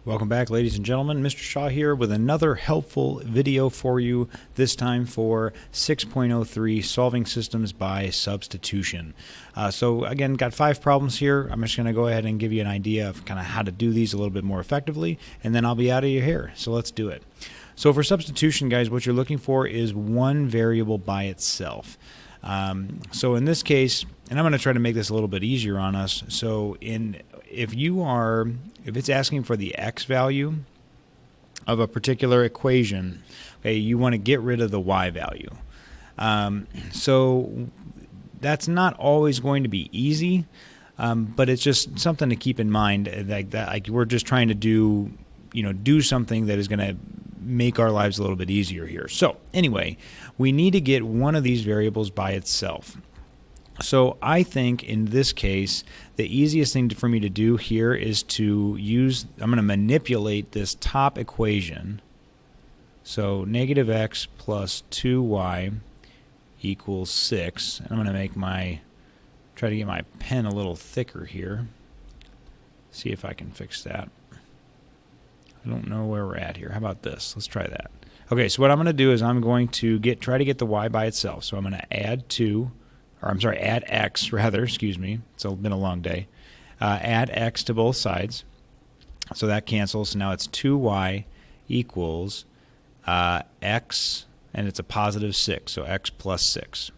Welcome back, ladies and gentlemen. Mr. Shaw here with another helpful video for you, this time for 6.03 Solving Systems by Substitution. So again, got 5 problems here. I'm just going to go ahead and give you an idea of kind of how to do these a little bit more effectively, and then I'll be out of your hair. So let's do it. So for substitution, guys, what you're looking for is one variable by itself. So in this case, and I'm going to try to make this a little bit easier on us. So if it's asking for the x value of a particular equation, okay, you want to get rid of the y value. So that's not always going to be easy, but it's just something to keep in mind. Like we're just trying to do something that is going to make our lives a little bit easier here. So anyway, we need to get one of these variables by itself. So I think in this case, the easiest thing for me to do here is to I'm going to manipulate this top equation. So negative x plus 2y equals 6. I'm going to try to get my pen a little thicker here. See if I can fix that. I don't know where we're at here. How about this? Let's try that. Okay, so what I'm going to do is I'm going to try to get the y by itself. So I'm going to add x rather, excuse me. It's been a long day. Add x to both sides. So that cancels. So now it's 2y equals x, and it's a positive 6, so x plus 6.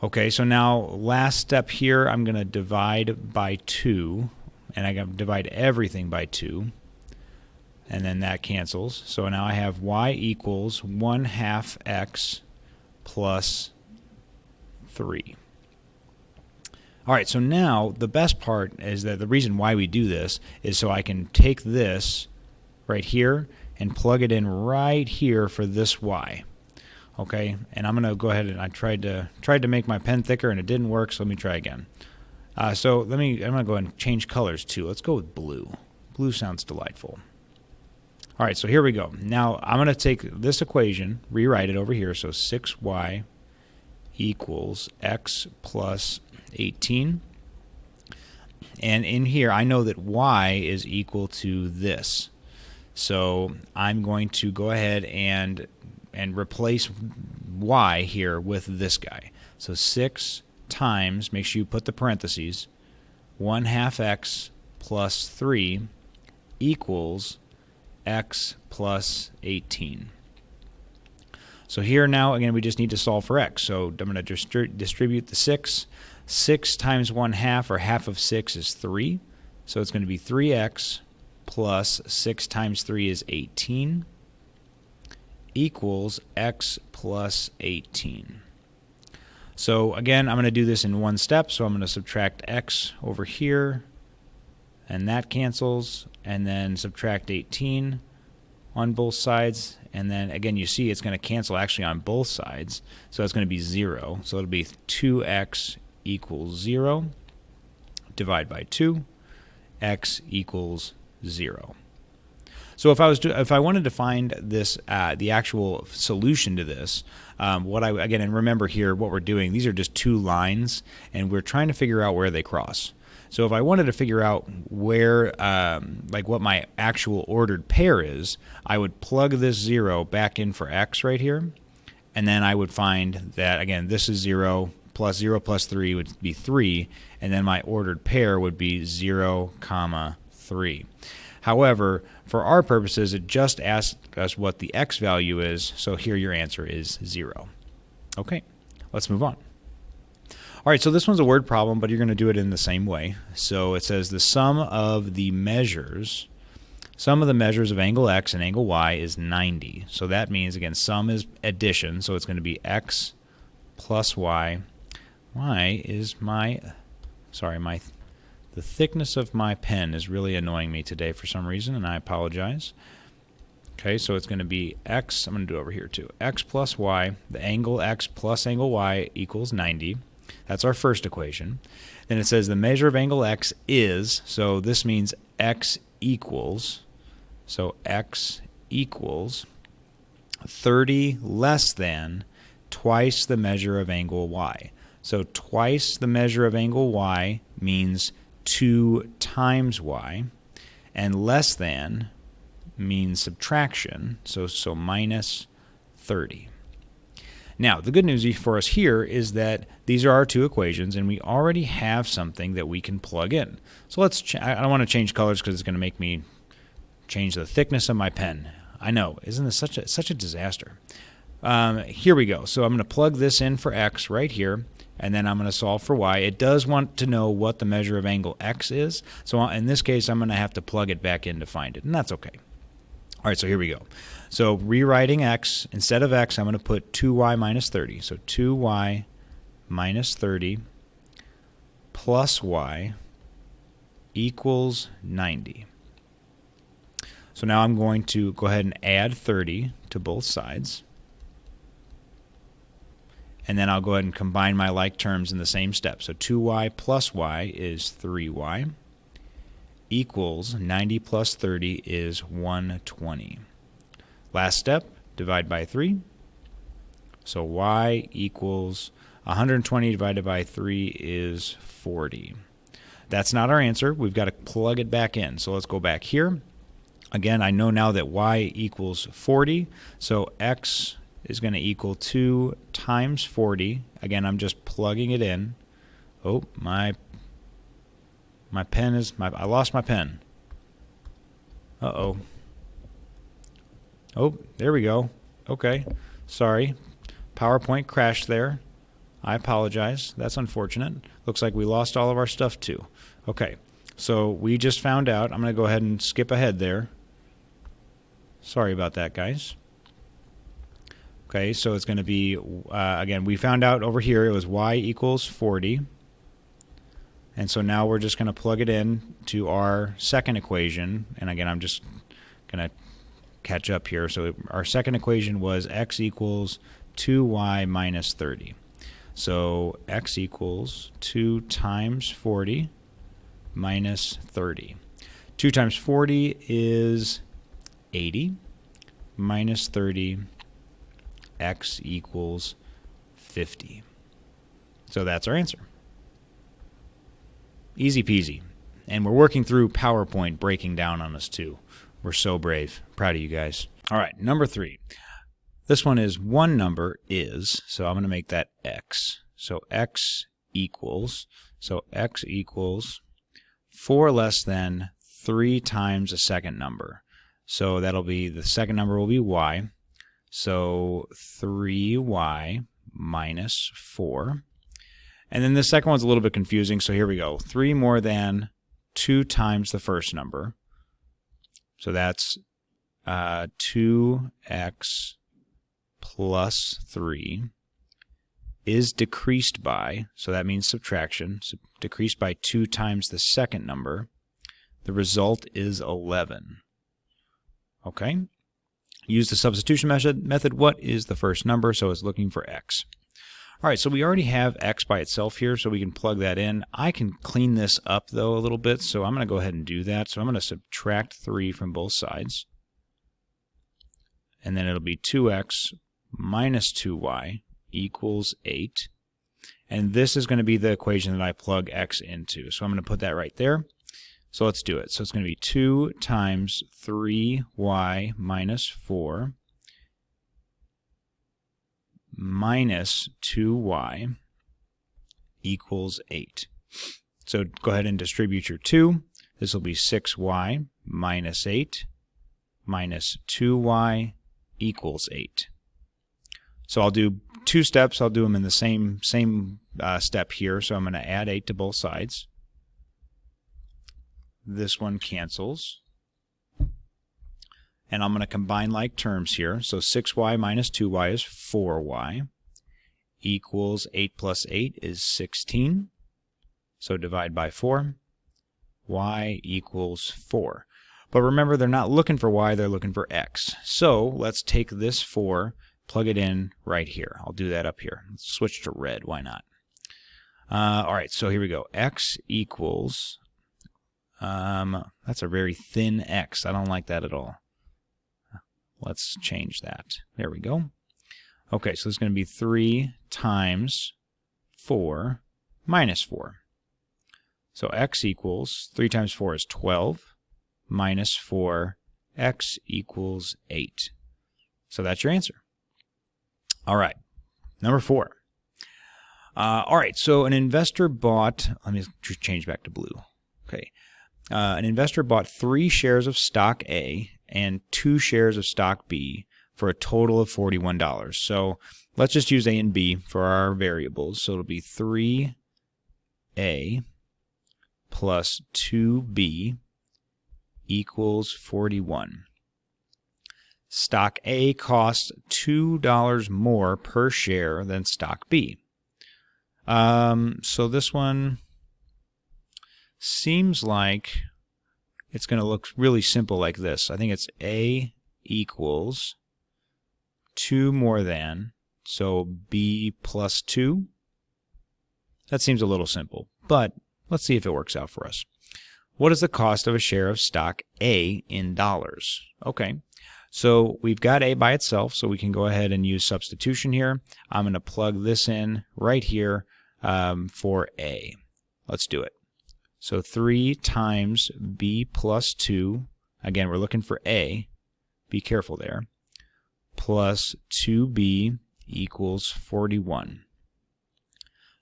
Okay, so now last step here, I'm going to divide by 2, and I'm going to divide everything by 2, and then that cancels. So now I have y equals 1/2 x plus 3. All right, so now the best part is that the reason why we do this is so I can take this right here and plug it in right here for this y. Okay, and I'm going to go ahead and I tried to make my pen thicker and it didn't work, so let me try again. So I'm going to go ahead and change colors too. Let's go with blue. Blue sounds delightful. All right, so here we go. Now I'm going to take this equation, rewrite it over here, so 6y equals x plus 18. And in here, I know that y is equal to this. So I'm going to go ahead and replace y here with this guy. So 6 times, make sure you put the parentheses, 1/2 x plus 3 equals x plus 18. So here now, again, we just need to solve for x. So I'm going to distribute the 6. 6 times 1/2, or half of 6, is 3. So it's going to be 3x plus 6 times 3 is 18 equals x plus 18. So again, I'm going to do this in one step. So I'm going to subtract x over here, and that cancels, and then subtract 18 on both sides, and then again you see it's going to cancel actually on both sides, so it's going to be 0. So it'll be 2x equals 0. Divide by 2, x equals 0. So if I wanted to find this the actual solution to this, again, and remember here what we're doing, these are just 2 lines, and we're trying to figure out where they cross. So if I wanted to figure out where, like what my actual ordered pair is, I would plug this 0 back in for x right here, and then I would find that, again, this is 0 plus 3 would be 3, and then my ordered pair would be 0, 3. However, for our purposes, it just asks us what the x value is, so here your answer is 0. Okay, let's move on. All right, so this one's a word problem, but you're going to do it in the same way. So it says the sum of the measures of angle x and angle y is 90. So that means, again, sum is addition, so it's going to be x plus y. Y is the thickness of my pen is really annoying me today for some reason, and I apologize. Okay, so it's going to be x, I'm going to do it over here too, x plus y, the angle x plus angle y equals 90. That's our first equation. Then it says the measure of angle x is, so this means x equals, so x equals 30 less than twice the measure of angle y. So twice the measure of angle y means 2 times y. And less than means subtraction, so minus 30. Now, the good news for us here is that these are our two equations, and we already have something that we can plug in. So let's. I don't want to change colors because it's going to make me change the thickness of my pen. I know, isn't this such a disaster? Here we go. So I'm going to plug this in for x right here, and then I'm going to solve for y. It does want to know what the measure of angle x is, so in this case I'm going to have to plug it back in to find it, and that's okay. All right, so here we go. So rewriting x, instead of x, I'm going to put 2y minus 30. So 2y minus 30 plus y equals 90. So now I'm going to go ahead and add 30 to both sides. And then I'll go ahead and combine my like terms in the same step. So 2y plus y is 3y. Equals 90 plus 30 is 120. Last step, divide by 3. So y equals 120 divided by 3 is 40. That's not our answer. We've got to plug it back in. So let's go back here. Again, I know now that y equals 40. So x is going to equal 2 times 40. Again, I'm just plugging it in. Oh, my pen is, I lost my pen. Uh-oh. Oh, there we go. Okay. Sorry. PowerPoint crashed there. I apologize. That's unfortunate. Looks like we lost all of our stuff too. Okay. So we just found out. I'm going to go ahead and skip ahead there. Sorry about that, guys. Okay, so it's going to be, again, we found out over here it was y equals 40. And so now we're just going to plug it in to our second equation. And again, I'm just going to catch up here. So our second equation was x equals 2y minus 30. So x equals 2 times 40 minus 30. 2 times 40 is 80 minus 30. X equals 50. So that's our answer. Easy peasy. And we're working through PowerPoint breaking down on us too. We're so brave. Proud of you guys. All right, number 3. This one is one number is, so I'm going to make that x. So x equals 4 less than 3 times a second number. So that'll be, the second number will be y. So 3y minus 4. And then the second one's a little bit confusing, so here we go. 3 more than 2 times the first number. So that's 2x plus 3 is decreased by, so that means subtraction, so decreased by 2 times the second number. The result is 11. Okay? Use the substitution method. What is the first number? So it's looking for x. All right, so we already have x by itself here, so we can plug that in. I can clean this up, though, a little bit, so I'm going to go ahead and do that. So I'm going to subtract 3 from both sides. And then it'll be 2x minus 2y equals 8. And this is going to be the equation that I plug x into. So I'm going to put that right there. So let's do it. So it's going to be 2 times 3y minus 4 minus 2y equals 8. So go ahead and distribute your 2. This will be 6y minus 8 minus 2y equals 8. So I'll do 2 steps. I'll do them in the same step here. So I'm going to add 8 to both sides. This one cancels. And I'm going to combine like terms here. So 6y minus 2y is 4y equals 8 plus 8 is 16. So divide by 4. Y equals 4. But remember, they're not looking for y, they're looking for x. So let's take this 4, plug it in right here. I'll do that up here. Let's switch to red. Why not? All right, so here we go. X equals... that's a very thin x. I don't like that at all. Let's change that. There we go. Okay, so it's going to be 3 times 4 minus 4. So x equals, 3 times 4 is 12, minus 4, x equals 8. So that's your answer. All right, number 4. All right, so an investor bought, let me change back to blue. Okay, an investor bought 3 shares of stock A and 2 shares of stock B for a total of $41. So let's just use A and B for our variables. So it'll be 3A plus 2B equals 41. Stock A costs $2 more per share than stock B. So this one seems like it's going to look really simple like this. I think it's A equals 2 more than, so B plus 2. That seems a little simple, but let's see if it works out for us. What is the cost of a share of stock A in dollars? Okay, so we've got A by itself, so we can go ahead and use substitution here. I'm going to plug this in right here for A. Let's do it. So 3 times B plus 2, again, we're looking for A. Be careful there. Plus 2B equals 41.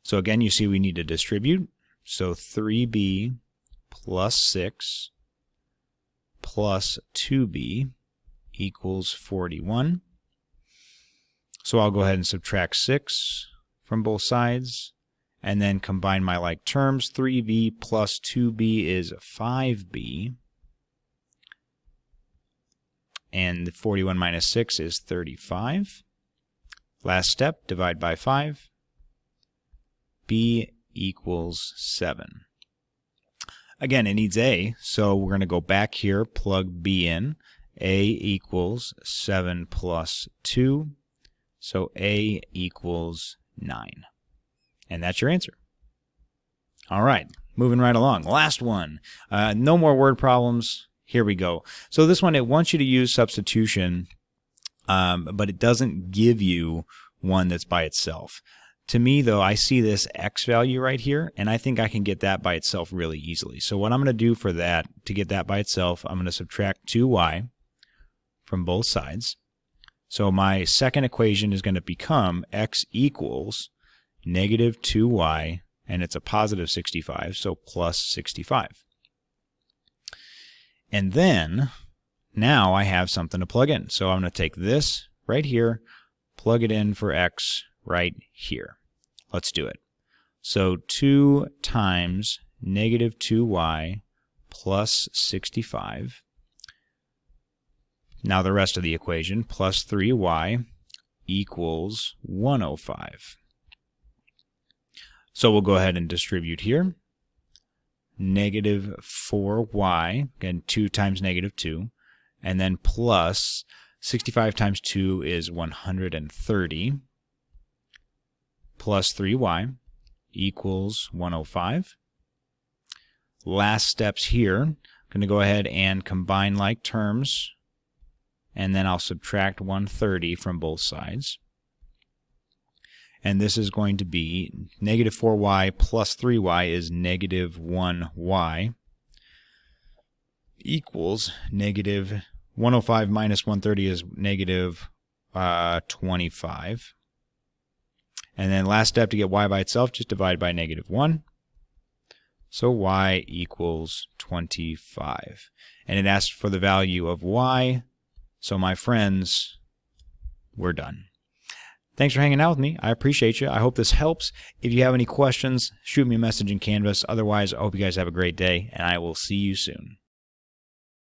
So again, you see we need to distribute. So 3B plus 6 plus 2B equals 41. So I'll go ahead and subtract 6 from both sides and then combine my like terms. 3B plus 2B is 5B. And 41 minus 6 is 35. Last step, divide by 5. B equals 7. Again, it needs A, so we're going to go back here, plug B in. A equals 7 plus 2, so A equals 9. And that's your answer. All right, moving right along. Last one. No more word problems. Here we go. So this one, it wants you to use substitution, but it doesn't give you one that's by itself. To me, though, I see this x value right here, and I think I can get that by itself really easily. So what I'm going to do for that, to get that by itself, I'm going to subtract 2y from both sides. So my second equation is going to become x equals negative 2y, and it's a positive 65, so plus 65. And then, now I have something to plug in. So I'm going to take this right here, plug it in for x right here. Let's do it. So 2 times negative 2y plus 65. Now the rest of the equation, plus 3y equals 105. So we'll go ahead and distribute here. Negative 4y, again 2 times negative 2, and then plus 65 times 2 is 130, plus 3y equals 105. Last steps here, I'm going to go ahead and combine like terms, and then I'll subtract 130 from both sides. And this is going to be negative 4y plus 3y is negative 1y equals negative 105 minus 130 is negative 25. And then last step to get y by itself, just divide by negative 1. So y equals 25. And it asks for the value of y. So my friends, we're done. Thanks for hanging out with me. I appreciate you. I hope this helps. If you have any questions, shoot me a message in Canvas. Otherwise, I hope you guys have a great day, and I will see you soon.